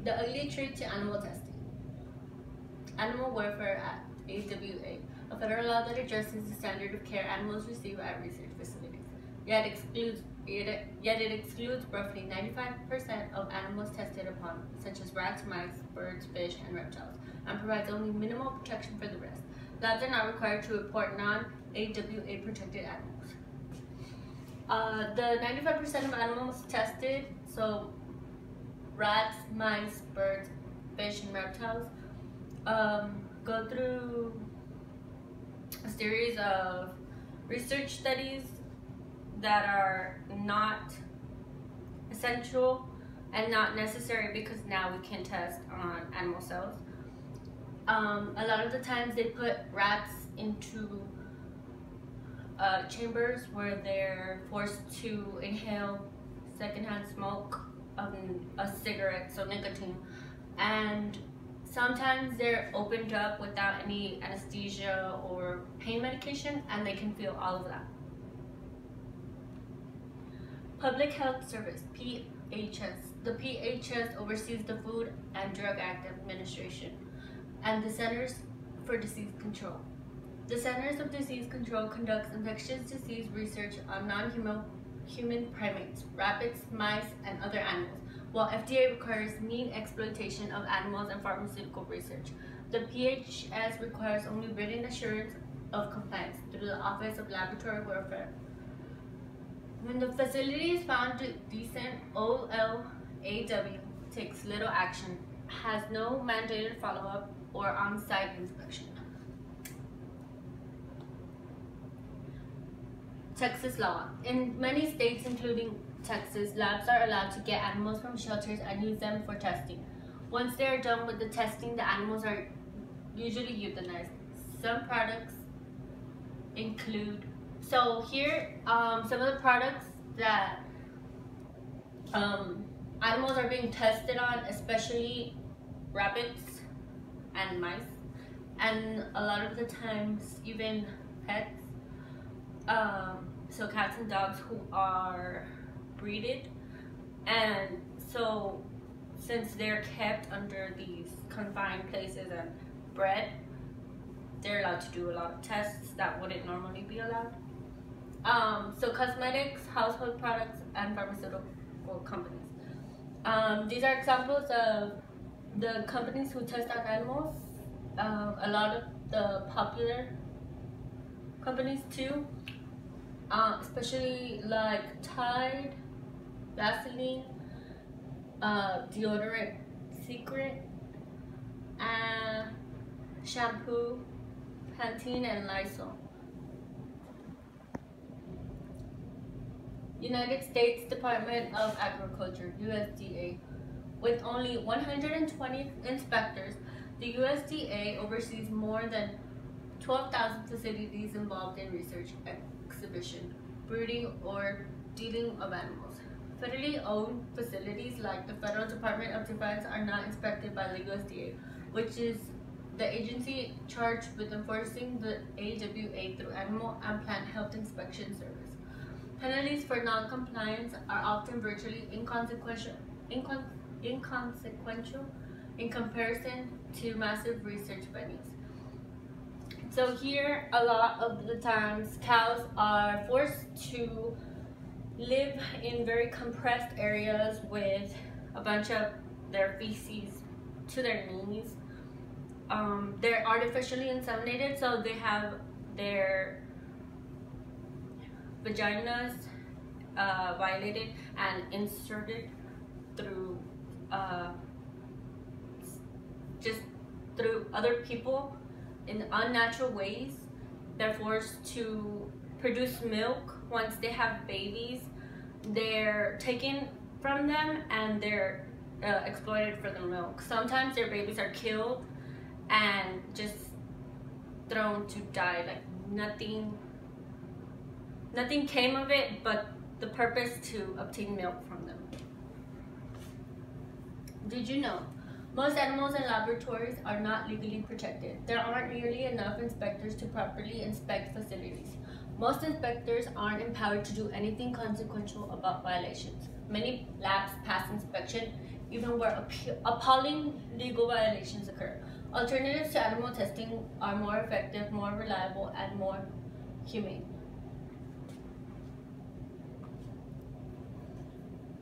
The ugly truth to animal testing. Animal Welfare Act, AWA, a federal law that addresses the standard of care animals receive at research facilities. Yet it excludes roughly 95% of animals tested upon, such as rats, mice, birds, fish, and reptiles, and provides only minimal protection for the rest. Labs are not required to report non-AWA protected animals. The 95% of animals tested, so rats, mice, birds, fish, and reptiles, go through a series of research studies that are not essential and not necessary because now we can test on animal cells. A lot of the times they put rats into chambers where they're forced to inhale secondhand smoke of a cigarette, so nicotine, and sometimes they're opened up without any anesthesia or pain medication, and they can feel all of that. Public Health Service, PHS. The PHS oversees the Food and Drug Act Administration and the Centers for Disease Control. The Centers of Disease Control conducts infectious disease research on non-human primates, rabbits, mice, and other animals, while FDA requires mean exploitation of animals and pharmaceutical research. The PHS requires only written assurance of compliance through the Office of Laboratory Welfare. When the facility is found decent, OLAW takes little action, has no mandated follow-up or on-site inspection. Texas law. In many states, including Texas, labs are allowed to get animals from shelters and use them for testing. Once they are done with the testing, the animals are usually euthanized. Some products include, so here, some of the products that animals are being tested on, especially rabbits and mice, and a lot of the times even pets, so cats and dogs who are breeded, and so since they're kept under these confined places and bred, they're allowed to do a lot of tests that wouldn't normally be allowed. So cosmetics, household products, and pharmaceutical companies. These are examples of the companies who test on animals. A lot of the popular companies too, especially like Tide, Vaseline, deodorant Secret, and shampoo, Pantene, and Lysol. United States Department of Agriculture, USDA. With only 120 inspectors, the USDA oversees more than 12,000 facilities involved in research, exhibition, breeding, or dealing of animals. Federally owned facilities like the Federal Department of Defense are not inspected by the USDA, which is the agency charged with enforcing the AWA through Animal and Plant Health Inspection Service. Penalties for non-compliance are often virtually inconsequential in comparison to massive research venues. So here, a lot of the times, cows are forced to live in very compressed areas with a bunch of their feces to their knees. They're artificially inseminated, so they have their vaginas violated and inserted through just through other people in unnatural ways. They're forced to produce milk. Once they have babies, they're taken from them and they're exploited for the milk. Sometimes their babies are killed and just thrown to die. Like nothing came of it but the purpose to obtain milk from them. Did you know most animals in laboratories are not legally protected? There aren't nearly enough inspectors to properly inspect facilities. Most inspectors aren't empowered to do anything consequential about violations. Many labs pass inspection even where appalling legal violations occur. Alternatives to animal testing are more effective, more reliable, and more humane.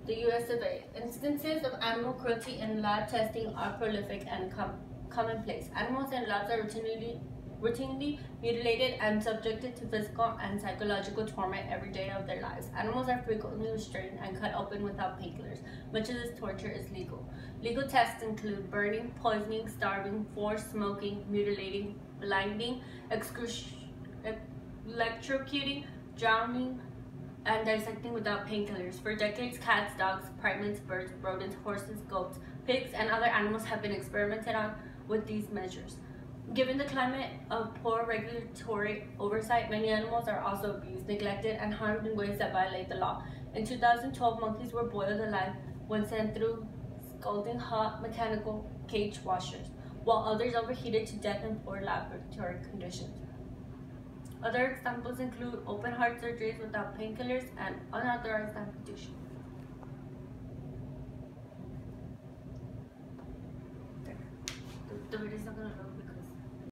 The US of A. Instances of animal cruelty in lab testing are prolific and commonplace. Animals in labs are routinely mutilated and subjected to physical and psychological torment every day of their lives. Animals are frequently restrained and cut open without painkillers. Much of this torture is legal. Legal tests include burning, poisoning, starving, forced smoking, mutilating, blinding, electrocuting, drowning, and dissecting without painkillers. For decades, cats, dogs, primates, birds, rodents, horses, goats, pigs, and other animals have been experimented on with these measures. Given the climate of poor regulatory oversight, many animals are also abused, neglected, and harmed in ways that violate the law. In 2012, monkeys were boiled alive when sent through scalding hot mechanical cage washers, while others overheated to death in poor laboratory conditions. Other examples include open heart surgeries without painkillers and unauthorized amputation. The video is not going to